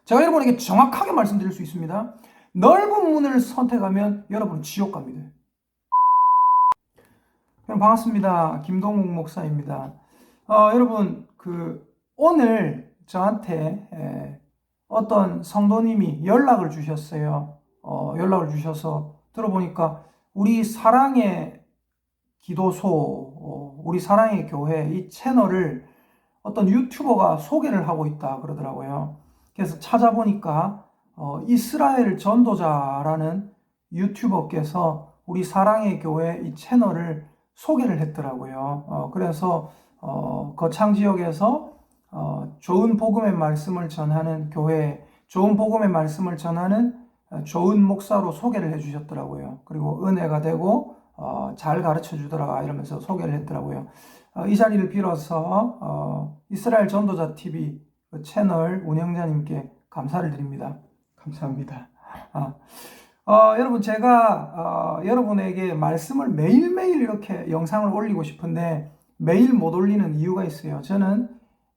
제가 여러분에게 정확하게 말씀드릴 수 있습니다. 넓은 문을 선택하면 여러분은 지옥 갑니다. 여러분 반갑습니다. 김동욱 목사입니다. 여러분 오늘 저한테 어떤 성도님이 연락을 주셨어요. 연락을 주셔서 들어보니까 우리 사랑의 기도소, 우리 사랑의 교회 이 채널을 어떤 유튜버가 소개를 하고 있다 그러더라고요. 그래서 찾아보니까 이스라엘 전도자라는 유튜버께서 우리 사랑의 교회 이 채널을 소개를 했더라고요. 그래서 거창 지역에서 좋은 복음의 말씀을 전하는 교회, 좋은 복음의 말씀을 전하는 좋은 목사로 소개를 해주셨더라고요. 그리고 은혜가 되고 잘 가르쳐 주더라 이러면서 소개를 했더라고요. 이 자리를 빌어서 이스라엘 전도자 TV 채널 운영자님께 감사를 드립니다. 감사합니다. 여러분 제가 여러분에게 말씀을 매일매일 이렇게 영상을 올리고 싶은데 매일 못 올리는 이유가 있어요. 저는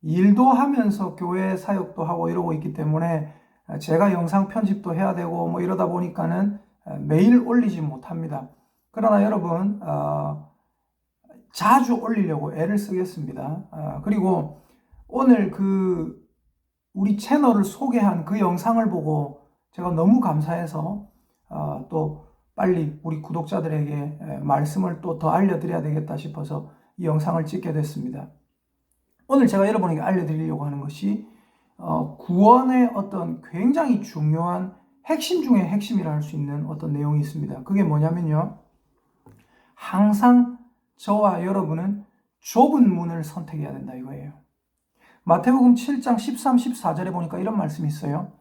일도 하면서 교회 사역도 하고 이러고 있기 때문에 제가 영상 편집도 해야 되고 뭐 이러다 보니까는 매일 올리지 못합니다. 그러나 여러분 자주 올리려고 애를 쓰겠습니다. 그리고 오늘 우리 채널을 소개한 그 영상을 보고 제가 너무 감사해서 또 빨리 우리 구독자들에게 말씀을 또 더 알려드려야 되겠다 싶어서 이 영상을 찍게 됐습니다. 오늘 제가 여러분에게 알려드리려고 하는 것이 구원의 어떤 굉장히 중요한 핵심 중에 핵심이라 할 수 있는 어떤 내용이 있습니다. 그게 뭐냐면요. 항상 저와 여러분은 좁은 문을 선택해야 된다 이거예요. 마태복음 7장 13, 14절에 보니까 이런 말씀이 있어요.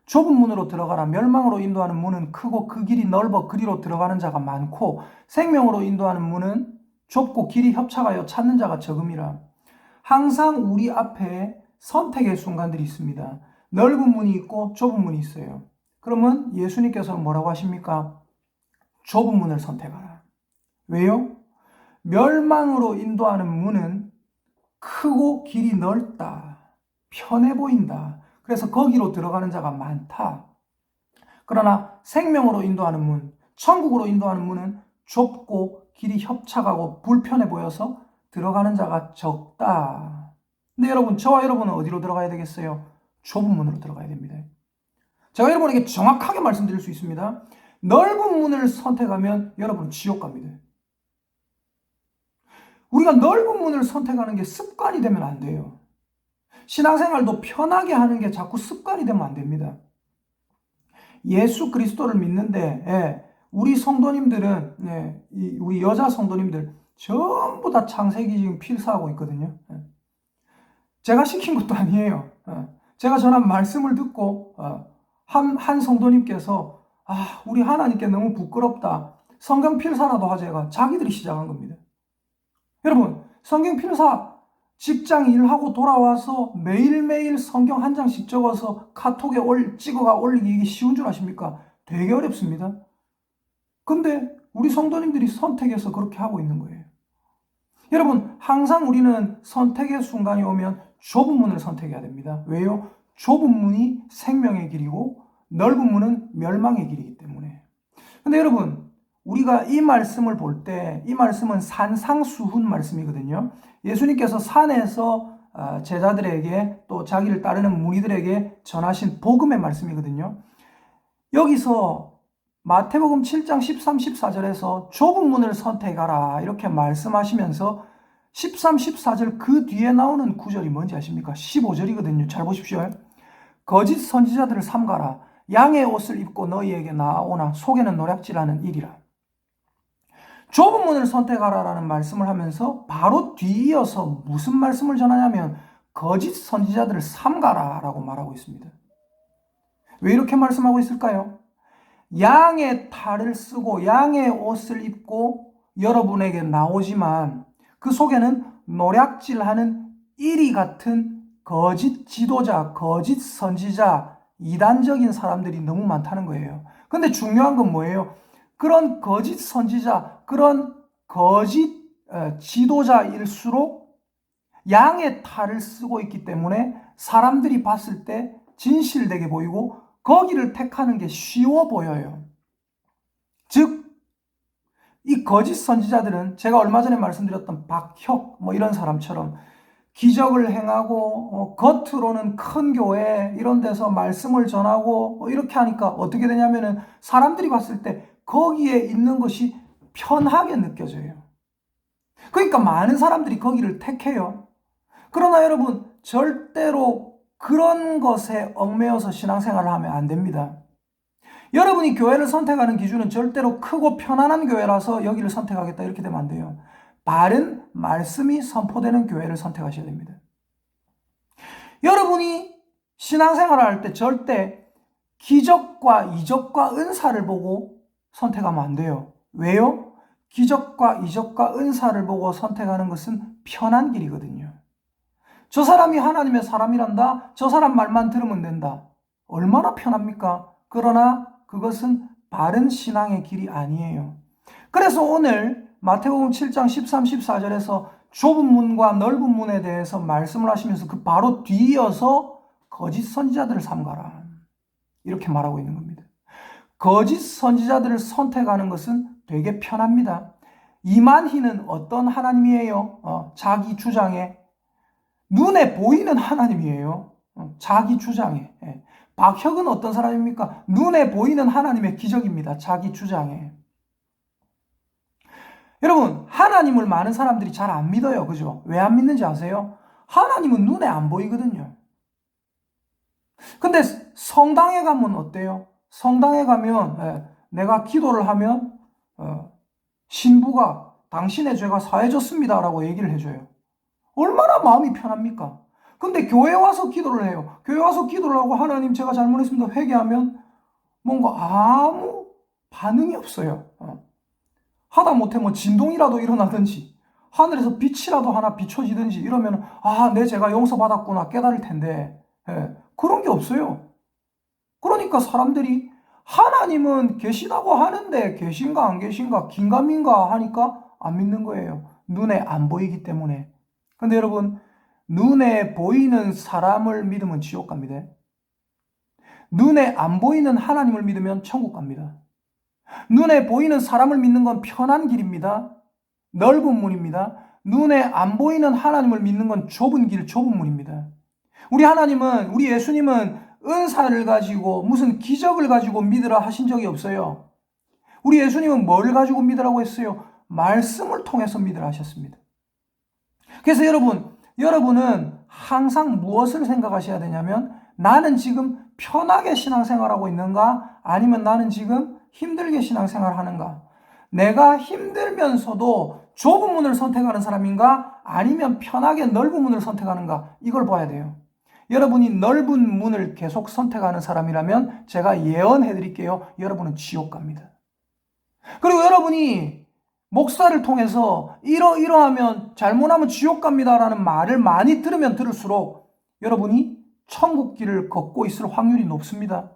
좁은 문으로 들어가라. 멸망으로 인도하는 문은 크고 그 길이 넓어 그리로 들어가는 자가 많고 생명으로 인도하는 문은 좁고 길이 협착하여 찾는 자가 적음이라. 항상 우리 앞에 선택의 순간들이 있습니다. 넓은 문이 있고 좁은 문이 있어요. 그러면 예수님께서는 뭐라고 하십니까? 좁은 문을 선택하라. 왜요? 멸망으로 인도하는 문은 크고 길이 넓다. 편해 보인다. 그래서 거기로 들어가는 자가 많다. 그러나 생명으로 인도하는 문, 천국으로 인도하는 문은 좁고 길이 협착하고 불편해 보여서 들어가는 자가 적다. 근데 여러분, 저와 여러분은 어디로 들어가야 되겠어요? 좁은 문으로 들어가야 됩니다. 제가 여러분에게 정확하게 말씀드릴 수 있습니다. 넓은 문을 선택하면 여러분은 지옥 갑니다. 우리가 넓은 문을 선택하는 게 습관이 되면 안 돼요. 신앙생활도 편하게 하는 게 자꾸 습관이 되면 안 됩니다. 예수 그리스도를 믿는데 우리 성도님들은 우리 여자 성도님들 전부 다 창세기 지금 필사하고 있거든요. 제가 시킨 것도 아니에요. 제가 전한 말씀을 듣고 한 성도님께서 우리 하나님께 너무 부끄럽다. 성경 필사라도 하자가 자기들이 시작한 겁니다. 여러분 성경 필사 직장 일하고 돌아와서 매일매일 성경 한 장씩 적어서 카톡에 찍어가 올리기 이게 쉬운 줄 아십니까? 되게 어렵습니다. 근데 우리 성도님들이 선택해서 그렇게 하고 있는 거예요. 여러분 항상 우리는 선택의 순간이 오면 좁은 문을 선택해야 됩니다. 왜요? 좁은 문이 생명의 길이고 넓은 문은 멸망의 길이기 때문에. 근데 여러분 우리가 이 말씀을 볼 때 이 말씀은 산상수훈 말씀이거든요. 예수님께서 산에서 제자들에게 또 자기를 따르는 무리들에게 전하신 복음의 말씀이거든요. 여기서 마태복음 7장 13, 14절에서 좁은 문을 선택하라 이렇게 말씀하시면서 13, 14절 그 뒤에 나오는 구절이 뭔지 아십니까? 15절이거든요. 잘 보십시오. 거짓 선지자들을 삼가라. 양의 옷을 입고 너희에게 나아오나 속에는 노략질하는 일이라. 좁은 문을 선택하라라는 말씀을 하면서 바로 뒤이어서 무슨 말씀을 전하냐면 거짓 선지자들을 삼가라라고 말하고 있습니다. 왜 이렇게 말씀하고 있을까요? 양의 탈을 쓰고 양의 옷을 입고 여러분에게 나오지만 그 속에는 노략질하는 이리 같은 거짓 지도자, 거짓 선지자, 이단적인 사람들이 너무 많다는 거예요. 근데 중요한 건 뭐예요? 그런 거짓 선지자, 그런 거짓 지도자일수록 양의 탈을 쓰고 있기 때문에 사람들이 봤을 때 진실되게 보이고 거기를 택하는 게 쉬워 보여요. 즉, 이 거짓 선지자들은 제가 얼마 전에 말씀드렸던 박혁 뭐 이런 사람처럼 기적을 행하고 겉으로는 큰 교회 이런 데서 말씀을 전하고 이렇게 하니까 어떻게 되냐면은 사람들이 봤을 때 거기에 있는 것이 편하게 느껴져요. 그러니까 많은 사람들이 거기를 택해요. 그러나 여러분, 절대로 그런 것에 얽매여서 신앙생활을 하면 안 됩니다. 여러분이 교회를 선택하는 기준은 절대로 크고 편안한 교회라서 여기를 선택하겠다 이렇게 되면 안 돼요. 바른 말씀이 선포되는 교회를 선택하셔야 됩니다. 여러분이 신앙생활을 할 때 절대 기적과 이적과 은사를 보고 선택하면 안 돼요. 왜요? 기적과 이적과 은사를 보고 선택하는 것은 편한 길이거든요. 저 사람이 하나님의 사람이란다. 저 사람 말만 들으면 된다. 얼마나 편합니까? 그러나 그것은 바른 신앙의 길이 아니에요. 그래서 오늘 마태복음 7장 13, 14절에서 좁은 문과 넓은 문에 대해서 말씀을 하시면서 그 바로 뒤이어서 거짓 선지자들을 삼가라. 이렇게 말하고 있는 겁니다. 거짓 선지자들을 선택하는 것은 되게 편합니다. 이만희는 어떤 하나님이에요? 자기 주장에 눈에 보이는 하나님이에요. 자기 주장에. 박혁은 어떤 사람입니까? 눈에 보이는 하나님의 기적입니다. 자기 주장에. 여러분, 하나님을 많은 사람들이 잘 안 믿어요. 그죠? 왜 안 믿는지 아세요? 하나님은 눈에 안 보이거든요. 근데 성당에 가면 어때요? 성당에 가면 내가 기도를 하면 신부가 당신의 죄가 사해졌습니다 라고 얘기를 해줘요. 얼마나 마음이 편합니까? 근데 교회 와서 기도를 해요. 교회 와서 기도를 하고 하나님 제가 잘못했습니다 회개하면 뭔가 아무 반응이 없어요. 하다못해 뭐 진동이라도 일어나든지 하늘에서 빛이라도 하나 비춰지든지 이러면 내 죄가 용서받았구나 깨달을 텐데 그런 게 없어요. 그러니까 사람들이 하나님은 계시다고 하는데 계신가 안 계신가 긴가민가 하니까 안 믿는 거예요. 눈에 안 보이기 때문에. 근데 여러분, 눈에 보이는 사람을 믿으면 지옥 갑니다. 눈에 안 보이는 하나님을 믿으면 천국 갑니다. 눈에 보이는 사람을 믿는 건 편한 길입니다. 넓은 문입니다. 눈에 안 보이는 하나님을 믿는 건 좁은 길, 좁은 문입니다. 우리 예수님은 은사를 가지고 무슨 기적을 가지고 믿으라 하신 적이 없어요. 우리 예수님은 뭘 가지고 믿으라고 했어요? 말씀을 통해서 믿으라 하셨습니다. 그래서 여러분은 항상 무엇을 생각하셔야 되냐면 나는 지금 편하게 신앙생활하고 있는가? 아니면 나는 지금 힘들게 신앙생활하는가? 내가 힘들면서도 좁은 문을 선택하는 사람인가? 아니면 편하게 넓은 문을 선택하는가? 이걸 봐야 돼요. 여러분이 넓은 문을 계속 선택하는 사람이라면 제가 예언해 드릴게요. 여러분은 지옥 갑니다. 그리고 여러분이 목사를 통해서 이러하면 잘못하면 지옥 갑니다라는 말을 많이 들으면 들을수록 여러분이 천국 길을 걷고 있을 확률이 높습니다.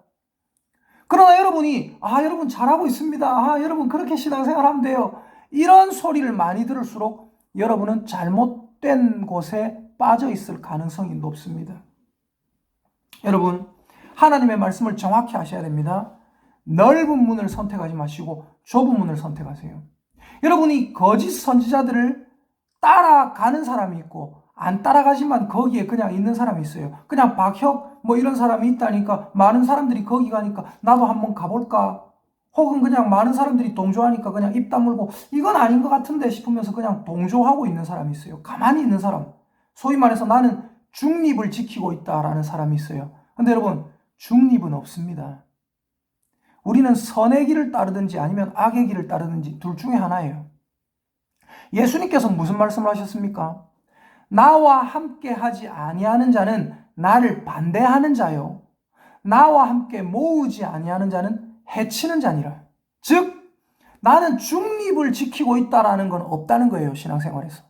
그러나 여러분이 여러분 잘하고 있습니다. 여러분 그렇게 신앙생활하면 돼요. 이런 소리를 많이 들을수록 여러분은 잘못된 곳에 빠져 있을 가능성이 높습니다. 여러분, 하나님의 말씀을 정확히 하셔야 됩니다. 넓은 문을 선택하지 마시고 좁은 문을 선택하세요. 여러분이 거짓 선지자들을 따라가는 사람이 있고 안 따라가지만 거기에 그냥 있는 사람이 있어요. 그냥 박혁 뭐 이런 사람이 있다니까 많은 사람들이 거기 가니까 나도 한번 가볼까? 혹은 그냥 많은 사람들이 동조하니까 그냥 입 다물고 이건 아닌 것 같은데 싶으면서 그냥 동조하고 있는 사람이 있어요. 가만히 있는 사람. 소위 말해서 나는 중립을 지키고 있다라는 사람이 있어요. 근데 여러분, 중립은 없습니다. 우리는 선의 길을 따르든지 아니면 악의 길을 따르든지 둘 중에 하나예요. 예수님께서 무슨 말씀을 하셨습니까? 나와 함께 하지 아니하는 자는 나를 반대하는 자요. 나와 함께 모으지 아니하는 자는 해치는 자니라. 즉, 나는 중립을 지키고 있다라는 건 없다는 거예요, 신앙생활에서.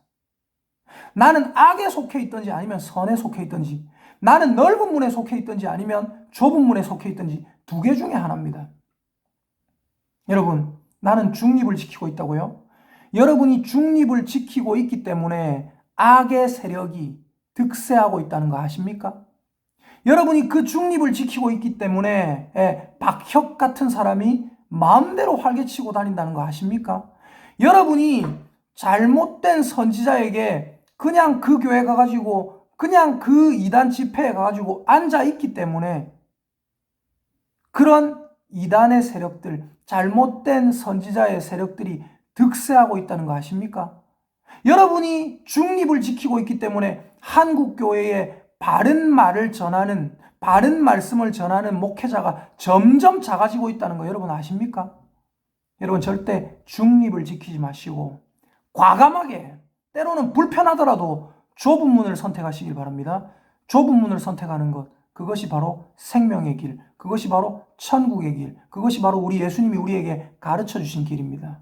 나는 악에 속해 있든지 아니면 선에 속해 있든지, 나는 넓은 문에 속해 있든지 아니면 좁은 문에 속해 있든지 두 개 중에 하나입니다. 여러분, 나는 중립을 지키고 있다고요? 여러분이 중립을 지키고 있기 때문에 악의 세력이 득세하고 있다는 거 아십니까? 여러분이 그 중립을 지키고 있기 때문에 박혁 같은 사람이 마음대로 활개치고 다닌다는 거 아십니까? 여러분이 잘못된 선지자에게 그냥 그 교회 가가지고 그냥 그 이단 집회에 가가지고 앉아있기 때문에 그런 이단의 세력들, 잘못된 선지자의 세력들이 득세하고 있다는 거 아십니까? 여러분이 중립을 지키고 있기 때문에 한국교회에 바른 말을 전하는, 바른 말씀을 전하는 목회자가 점점 작아지고 있다는 거 여러분 아십니까? 여러분 절대 중립을 지키지 마시고 과감하게, 때로는 불편하더라도 좁은 문을 선택하시길 바랍니다. 좁은 문을 선택하는 것, 그것이 바로 생명의 길, 그것이 바로 천국의 길, 그것이 바로 우리 예수님이 우리에게 가르쳐 주신 길입니다.